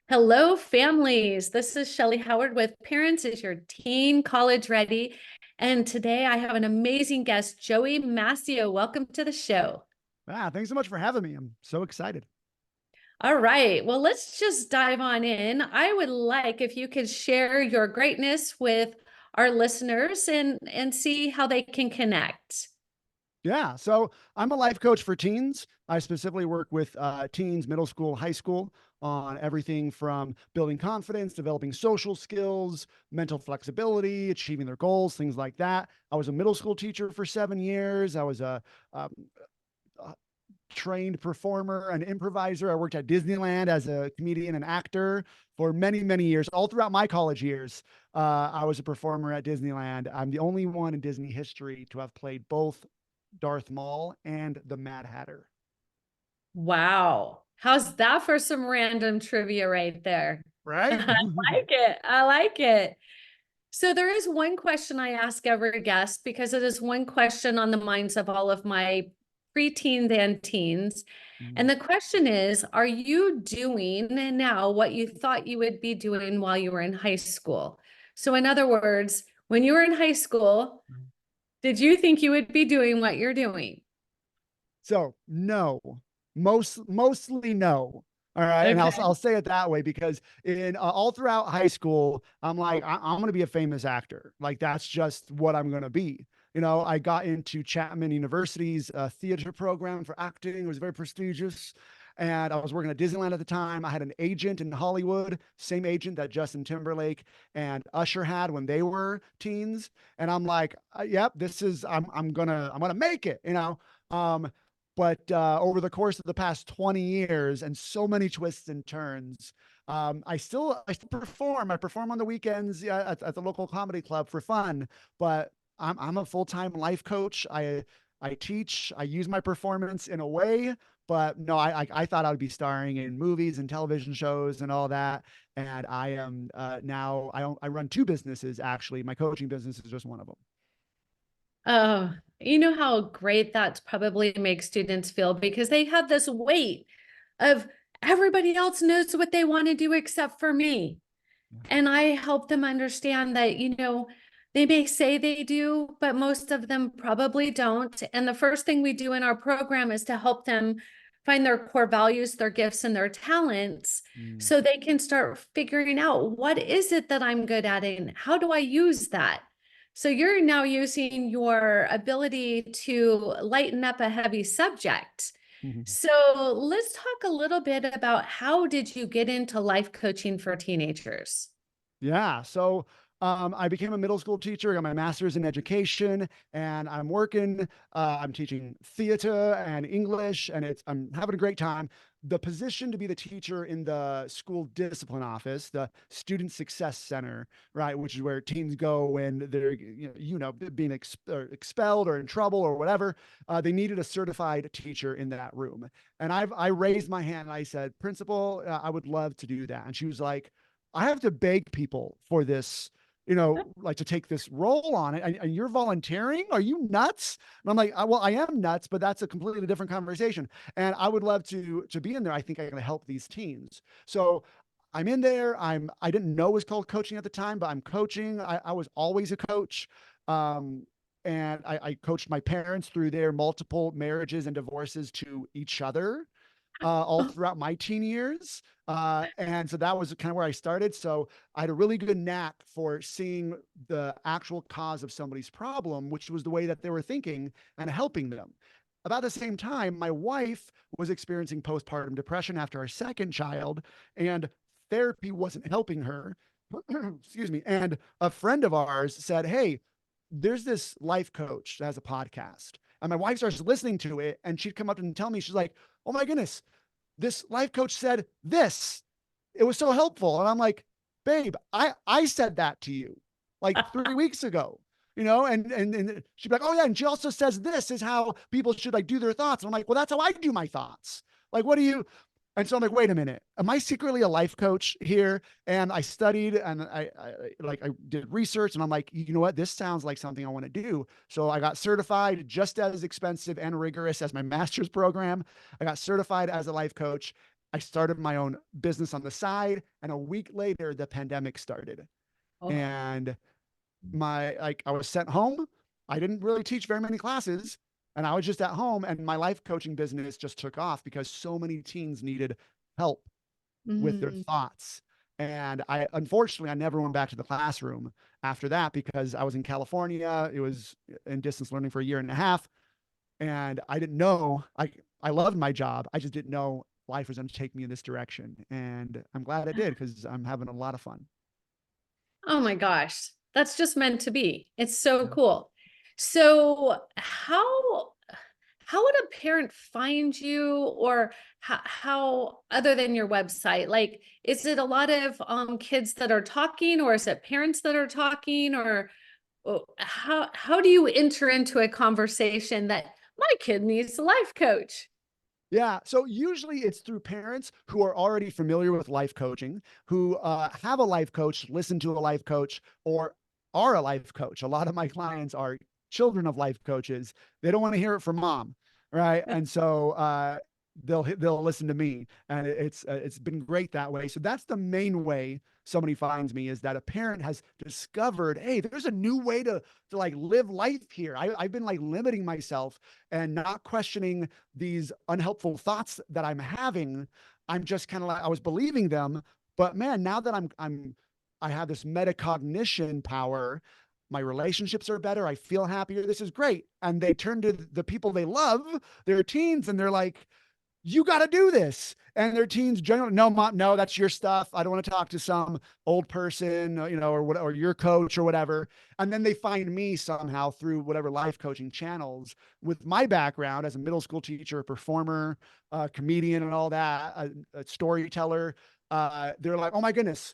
Hello, families. This is Shelly Howard with Parents is Your Teen College Ready? And today I have an amazing guest, Joey Mascio. Welcome to the show. Thanks so much for having me. I'm so excited. All right, well, let's just dive on in. I would like if you could share your greatness with our listeners and see how they can connect. Yeah, so I'm a life coach for teens. I specifically work with teens, middle school, high school, on everything from building confidence, developing social skills, mental flexibility, achieving their goals, things like that. I was a middle school teacher for 7 years. I was um, a trained performer, an improviser. I worked at Disneyland as a comedian and actor for many, many years. All throughout my college years, I was a performer at Disneyland. I'm the only one in Disney history to have played both Darth Maul and the Mad Hatter. Wow. How's that for some random trivia right there? I Right? like it. I like it. So there is one question I ask every guest because it is one question on the minds of all of my preteens and teens. And the question is, are you doing now what you thought you would be doing while you were in high school? So in other words, when you were in high school, did you think you would be doing what you're doing? So no, mostly no. All right, and I'll Okay. I'll say it that way because in all throughout high school, I'm like I'm going to be a famous actor. Like that's just what I'm going to be. I got into Chapman University's theater program for acting. It was very prestigious. And I was working at Disneyland at the time. I had an agent in Hollywood, same agent that Justin Timberlake and Usher had when they were teens. And I'm like, yep, this is I'm gonna make it. But over the course of the past 20 years and so many twists and turns, I still perform. I perform on the weekends at the local comedy club for fun, but I'm a full-time life coach. I teach. I use my performance in a way, but no, I thought I would be starring in movies and television shows and all that. And I am now I run two businesses actually. My coaching business is just one of them. Oh, you know how great that probably makes students feel because they have this weight of everybody else knows what they want to do except for me. And I help them understand that, they may say they do, but most of them probably don't. And the first thing we do in our program is to help them find their core values, their gifts, and their talents Mm. so they can start figuring out what is it that I'm good at and how do I use that? So you're now using your ability to lighten up a heavy subject. So let's talk a little bit about how did you get into life coaching for teenagers? Yeah. So I became a middle school teacher, I got my master's in education, and I'm working. I'm teaching theater and English, and I'm having a great time. The position to be the teacher in the school discipline office, the student success center, right, which is where teens go when they're being expelled or in trouble or whatever. They needed a certified teacher in that room, and I raised my hand and I said, "Principal, I would love to do that." And she was like, I have to beg people for this, like to take this role on it. And you're volunteering? Are you nuts? And I'm like, well, I am nuts, but that's a completely different conversation. And I would love to be in there. I think I can help these teens. So I'm in there. I didn't know it was called coaching at the time, but I'm coaching. I was always a coach. And I coached my parents through their multiple marriages and divorces to each other all throughout my teen years. And so that was kind of where I started. So I had a really good knack for seeing the actual cause of somebody's problem, which was the way that they were thinking and helping them. About the same time, my wife was experiencing postpartum depression after our second child, and therapy wasn't helping her. Excuse me. And a friend of ours said, "Hey, there's this life coach that has a podcast." And my wife starts listening to it, and she'd come up and tell me, she's like, "Oh my goodness, this life coach said this. It was so helpful." And I'm like, "Babe, I said that to you like 3 weeks ago." And she'd be like, "Oh yeah, and she also says this is how people should like do their thoughts." And I'm like, "Well, that's how I do my thoughts. Like, what do you?" And so I'm like, "Wait a minute, am I secretly a life coach here?" And I studied and I did research, and I'm like, you know what, this sounds like something I want to do. So I got certified, just as expensive and rigorous as my master's program. I got certified as a life coach, I started my own business on the side, and a week later, the pandemic started. Oh. And I was sent home. I didn't really teach very many classes, and I was just at home, and my life coaching business just took off because so many teens needed help with their Mm. thoughts. And unfortunately, I never went back to the classroom after that because I was in California. It was in distance learning for a year and a half. And I didn't know, I loved my job. I just didn't know life was going to take me in this direction. And I'm glad it did because I'm having a lot of fun. Oh my gosh, that's just meant to be. It's so Yeah. cool. So how would a parent find you, or how other than your website? Like, is it a lot of kids that are talking, or is it parents that are talking, or how do you enter into a conversation that my kid needs a life coach? Yeah. So usually it's through parents who are already familiar with life coaching, who have a life coach, listen to a life coach, or are a life coach. A lot of my clients are children of life coaches. They don't want to hear it from mom, right? And so they'll listen to me, and it's been great that way. So that's the main way somebody finds me, is that a parent has discovered, hey, there's a new way to like live life here. I've been like limiting myself and not questioning these unhelpful thoughts that I'm having. I'm just kind of like, I was believing them, but man, now that I have this metacognition power, my relationships are better. I feel happier. This is great. And they turn to the people they love, their teens, and they're like, you got to do this. And their teens generally, no, mom, no, that's your stuff. I don't want to talk to some old person, or what, or your coach or whatever. And then they find me somehow through whatever life coaching channels with my background as a middle school teacher, a performer, a comedian, and all that, a storyteller. They're like, oh my goodness,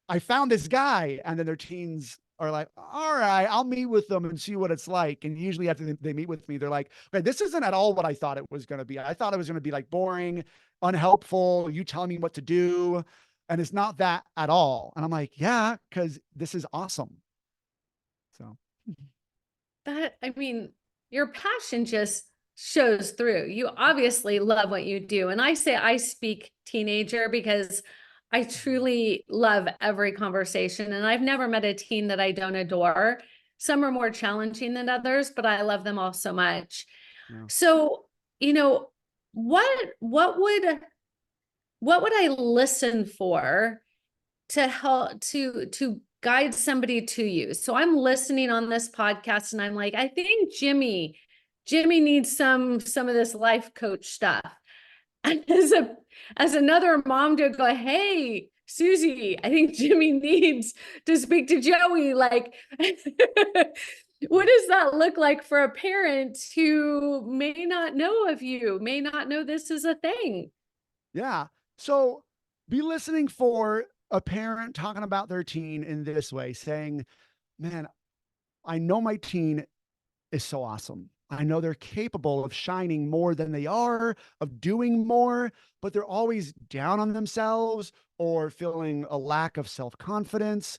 I found this guy. And then their teens are like, all right, I'll meet with them and see what it's like. And usually after they meet with me, they're like, okay, this isn't at all what I thought it was going to be. I thought it was going to be like boring, unhelpful, you telling me what to do. And it's not that at all. And I'm like, yeah, because this is awesome. So, That, I mean, your passion just shows through. You obviously love what you do. And I say I speak teenager because I truly love every conversation. And I've never met a teen that I don't adore. Some are more challenging than others, but I love them all so much. yeah. So, you know, what would I listen for to help to guide somebody to you? So I'm listening on this podcast and I'm like, I think Jimmy needs some of this life coach stuff. And as another mom to go, hey, Susie, I think Jimmy needs to speak to Joey. Like, what does that look like for a parent who may not know of you, may not know this is a thing? Yeah. So be listening for a parent talking about their teen in this way, saying, man, I know my teen is so awesome. I know they're capable of shining more than they are, of doing more, but they're always down on themselves or feeling a lack of self confidence.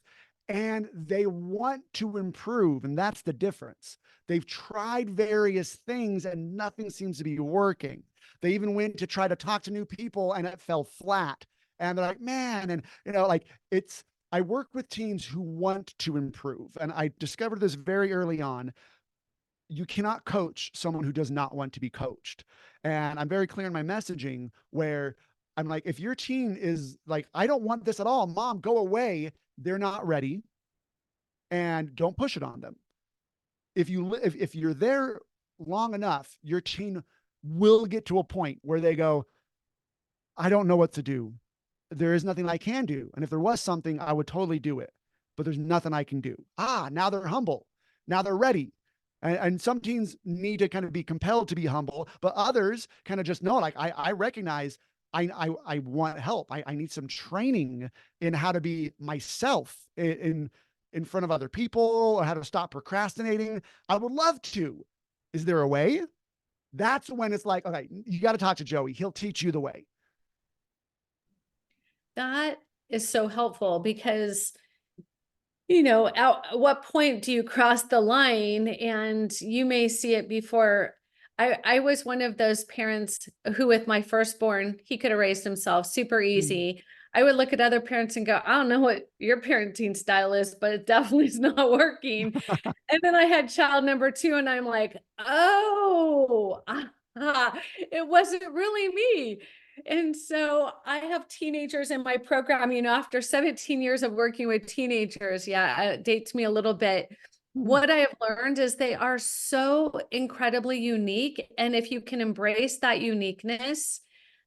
And they want to improve. And that's the difference. They've tried various things and nothing seems to be working. They even went to try to talk to new people and it fell flat. And they're like, man, and like I work with teens who want to improve. And I discovered this very early on. You cannot coach someone who does not want to be coached. And I'm very clear in my messaging where I'm like, if your teen is like, I don't want this at all, mom, go away. They're not ready, and don't push it on them. If you're there long enough, your teen will get to a point where they go, I don't know what to do. There is nothing I can do. And if there was something, I would totally do it. But there's nothing I can do. Now they're humble. Now they're ready. And some teens need to kind of be compelled to be humble, but others kind of just know, like, I recognize I want help. I need some training in how to be myself in front of other people, or how to stop procrastinating. I would love to. Is there a way? That's when it's like, okay, you got to talk to Joey. He'll teach you the way. That is so helpful because, at what point do you cross the line? And you may see it before I was one of those parents who with my firstborn, he could erase himself super Mm. easy. I would look at other parents and go, I don't know what your parenting style is, but it definitely is not working. And then I had child number 2 and I'm like, "Oh, it wasn't really me." And so I have teenagers in my program, after 17 years of working with teenagers, yeah, it dates me a little bit. What I have learned is they are so incredibly unique, and if you can embrace that uniqueness,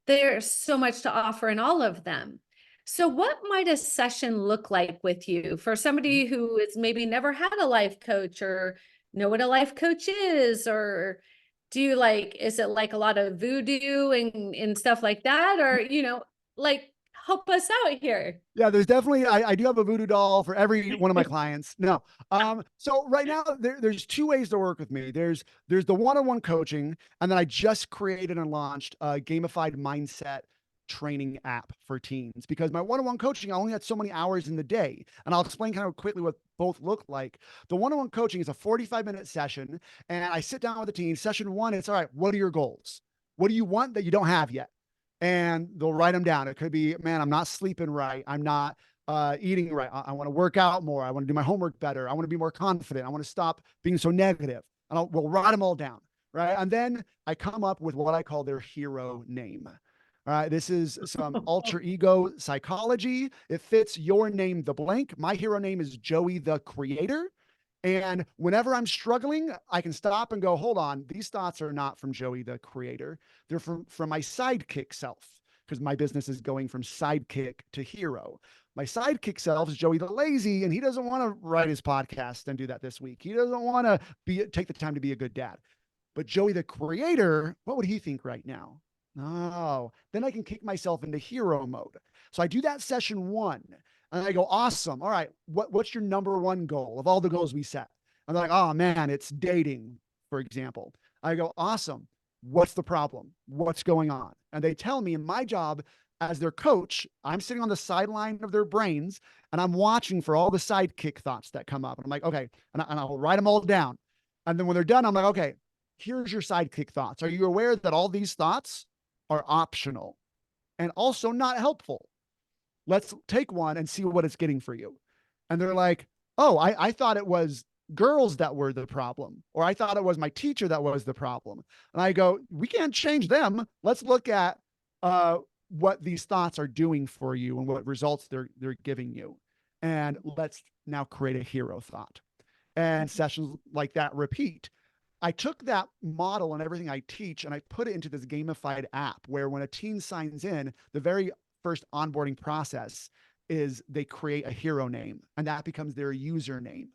there's so much to offer in all of them. So what might a session look like with you for somebody who has maybe never had a life coach or know what a life coach is? Or is it like a lot of voodoo and stuff like that? Or, like help us out here. Yeah, there's definitely I do have a voodoo doll for every one of my clients. No. So right now there's two ways to work with me. There's the one-on-one coaching, and then I just created and launched a gamified mindset training app for teens because my one-on-one coaching, I only had so many hours in the day. And I'll explain kind of quickly what both look like. The one-on-one coaching is a 45-minute session, and I sit down with the team. Session one, it's all right, what are your goals? What do you want that you don't have yet? And they'll write them down. It could be, man, I'm not sleeping right. I'm not eating right. I want to work out more. I want to do my homework better. I want to be more confident. I want to stop being so negative. And we'll write them all down. Right. And then I come up with what I call their hero name. All right. This is some alter ego psychology. It fits your name, the blank. My hero name is Joey the Creator. And whenever I'm struggling, I can stop and go, hold on, these thoughts are not from Joey the Creator. They're from my sidekick self, because my business is going from sidekick to hero. My sidekick self is Joey the Lazy, and he doesn't want to write his podcast and do that this week. He doesn't want to take the time to be a good dad. But Joey the Creator, what would he think right now? Oh, then I can kick myself into hero mode. So I do that session one, and I go, awesome. All right, what's your number one goal of all the goals we set? And they're like, oh man, it's dating, for example. I go, awesome. What's the problem? What's going on? And they tell me, in my job as their coach, I'm sitting on the sideline of their brains and I'm watching for all the sidekick thoughts that come up. And I'm like, okay, and I'll write them all down. And then when they're done, I'm like, okay, here's your sidekick thoughts. Are you aware that all these thoughts are optional and also not helpful? Let's take one and see what it's getting for you. And they're like, oh, I thought it was girls that were the problem, or I thought it was my teacher that was the problem. And I go, we can't change them. Let's look at what these thoughts are doing for you and what results they're giving you. And let's now create a hero thought. And sessions like that repeat. I took that model and everything I teach and I put it into this gamified app where when a teen signs in, the very first onboarding process is they create a hero name and that becomes their username.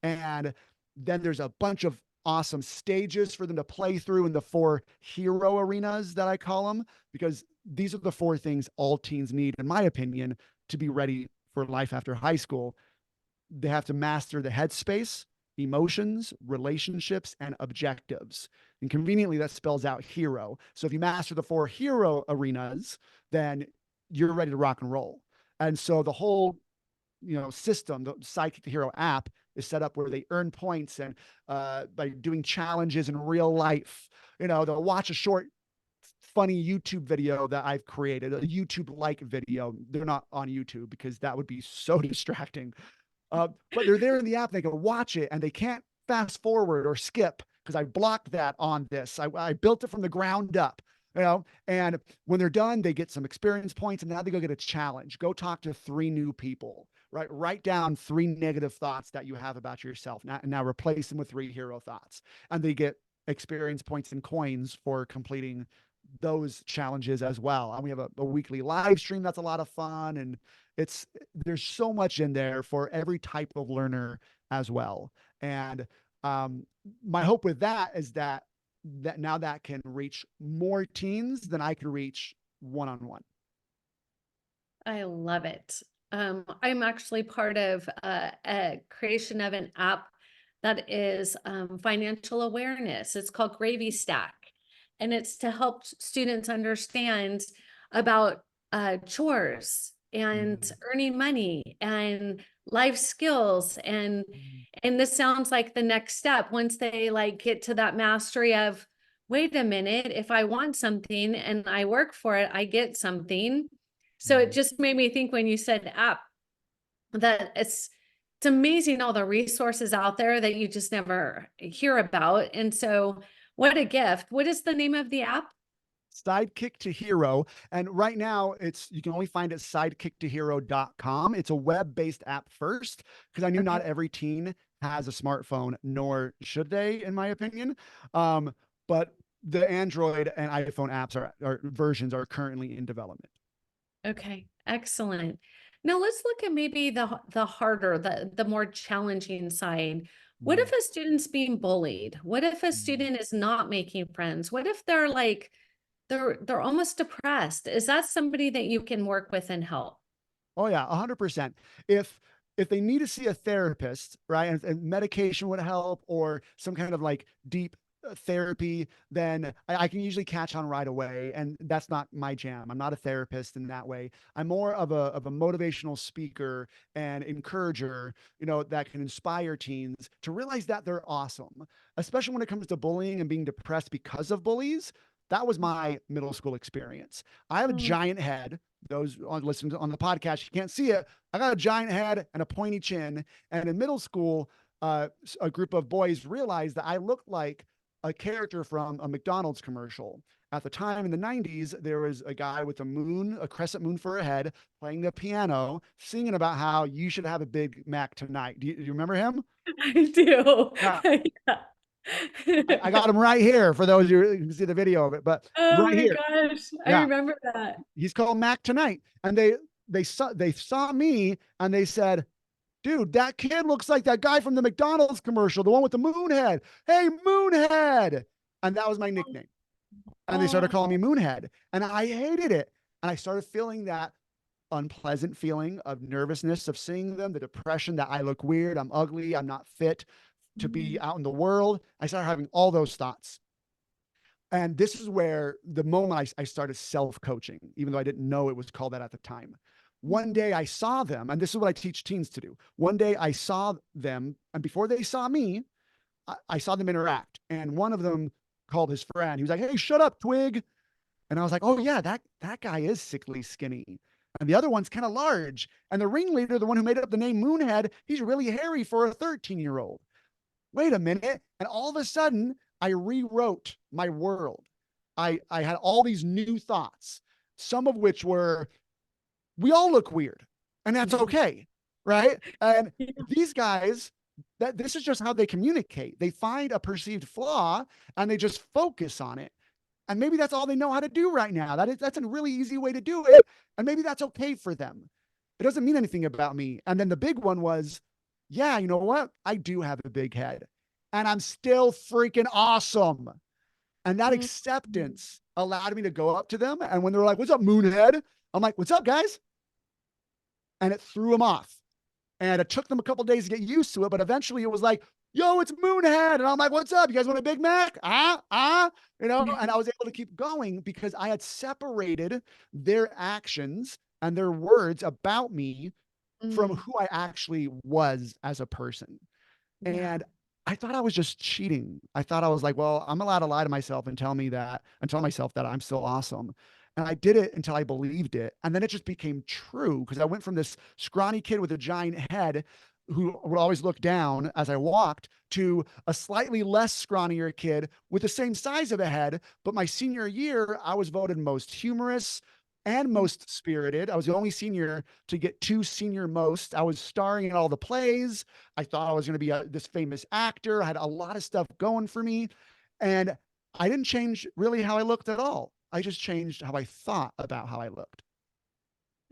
And then there's a bunch of awesome stages for them to play through in the 4 hero arenas that I call them, because these are the 4 things all teens need, in my opinion, to be ready for life after high school. They have to master the headspace, emotions, relationships, and objectives. And conveniently, that spells out hero. So if you master the 4 hero arenas, then you're ready to rock and roll. And so the whole, system, the Sidekick to Hero app is set up where they earn points and by doing challenges in real life. They'll watch a short, funny YouTube video that I've created, a YouTube-like video. They're not on YouTube because that would be so distracting. But they're there in the app. They can watch it and they can't fast forward or skip because I blocked that on this. I built it from the ground up, and when they're done, they get some experience points and now they go get a challenge. Go talk to 3 new people, right? Write down 3 negative thoughts that you have about yourself. Now replace them with 3 hero thoughts, and they get experience points and coins for completing those challenges as well. And we have a weekly live stream that's a lot of fun, and there's so much in there for every type of learner as well. And my hope with that is that now that can reach more teens than I can reach one-on-one. I love it. I'm actually part of a creation of an app that is financial awareness. It's called Gravy Stack, and it's to help students understand about chores and earning money and life skills. And this sounds like the next step once they like get to that mastery of wait a minute, if I want something and I work for it, I get something. So it Mhm. just made me think when you said app that it's amazing all the resources out there that you just never hear about. And so what a gift. What is the name of the app? Sidekick to Hero. And right now it's you can only find it sidekicktohero.com. It's a web-based app first, because I knew Okay. not every teen has a smartphone, nor should they, in my opinion. But the Android and iPhone apps are versions are currently in development. Okay, excellent. Now let's look at maybe the harder, the more challenging side. What if Mm, a student's being bullied? What if a mm. student is not making friends? What if they're like they're almost depressed? Is that somebody that you can work with and help? Oh yeah, 100%. If if they need to see a therapist, right, and medication would help, or some kind of like deep therapy, then I can usually catch on right away. And that's not my jam. I'm not a therapist in that way. I'm more of a motivational speaker and encourager, that can inspire teens to realize that they're awesome, especially when it comes to bullying and being depressed because of bullies. That was my middle school experience. I have a Oh, giant head. Those on listening on the podcast, you can't see it. I got a giant head and a pointy chin. And in middle school, a group of boys realized that I looked like a character from a McDonald's commercial. At the time in the 90s, there was a guy with a crescent moon for a head, playing the piano, singing about how you should have a Big Mac tonight. Do you remember him? I do. Yeah. I Yeah. got him right here for those who can see the video of it, but Oh right my here. gosh, I Yeah. remember that. He's called Mac tonight. And they saw me and they said, dude, that kid looks like that guy from the McDonald's commercial, the one with the moon head. Hey, Moonhead. And that was my nickname. And they started Oh, calling me Moonhead. And I hated it. And I started feeling that unpleasant feeling of nervousness of seeing them, the depression that I look weird, I'm ugly, I'm not fit to be mm, out in the world. I started having all those thoughts. And this is where the moment I started self coaching, even though I didn't know it was called that at the time. One mhm, day I saw them, and this is what I teach teens to do. One day I saw them, and before they saw me, I saw them interact. And one of them called his friend. He was like, "Hey, shut up, Twig." And I was like, "Oh yeah, that guy is sickly skinny." And the other one's kind of large. And the ringleader, the one who made up the name Moonhead, he's really hairy for a 13-year-old. Wait a minute. And all of a sudden, I rewrote my world. I had all these new thoughts, some of which were, we all look weird, and that's mhm. okay. Right. And Yeah, these guys, that this is just how they communicate. They find a perceived flaw and they just focus on it. And maybe that's all they know how to do right now. That's a really easy way to do it. And maybe that's okay for them. It doesn't mean anything about me. And then the big one was, yeah, you know what? I do have a big head and I'm still freaking awesome. And that mhm. acceptance allowed me to go up to them. And when they were like, "What's up, Moonhead?" I'm like, "What's up, guys?" And it threw them off. And it took them a couple days to get used to it. But eventually it was like, "Yo, it's Moonhead." And I'm like, "What's up? You guys want a Big Mac?" And I was able to keep going because I had separated their actions and their words about me from Mm, who I actually was as a person. yeah. And I thought I was just cheating. I thought I was like, well, I'm allowed to lie to myself and tell myself that I'm still awesome. And I did it until I believed it. And then it just became true because I went from this scrawny kid with a giant head who would always look down as I walked to a slightly less scrawnier kid with the same size of a head. But my senior year, I was voted most humorous and Mm, most spirited. I was the only senior to get two senior most. I was starring in all the plays. I thought I was going to be this famous actor. I had a lot of stuff going for me. And I didn't change really how I looked at all. I just changed how I thought about how I looked.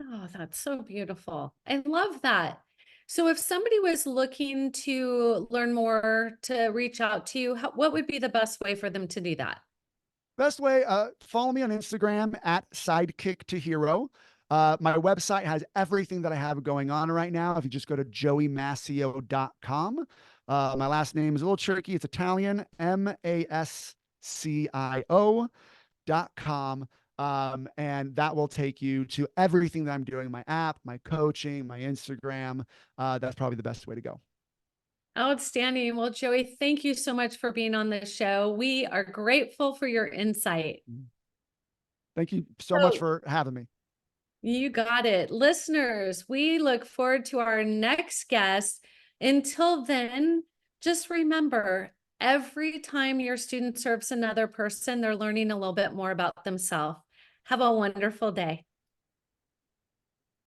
oh, that's so beautiful. I love that. So if somebody was looking to learn more, to reach out to you, what would be the best way for them to do that? Best way, follow me on Instagram at Sidekick to Hero. My website has everything that I have going on right now. If you just go to joeymascio.com. My last name is a little tricky. It's Italian, Mascio.com. And that will take you to everything that I'm doing, my app, my coaching, my Instagram. That's probably the best way to go. Outstanding. Well, Joey, thank you so much for being on the show. We are grateful for your insight. Thank you so much So for having me. you got it. Listeners, we look forward to our next guest. Until then, just remember, every time your student serves another person, they're learning a little bit more about themselves. Have a wonderful day.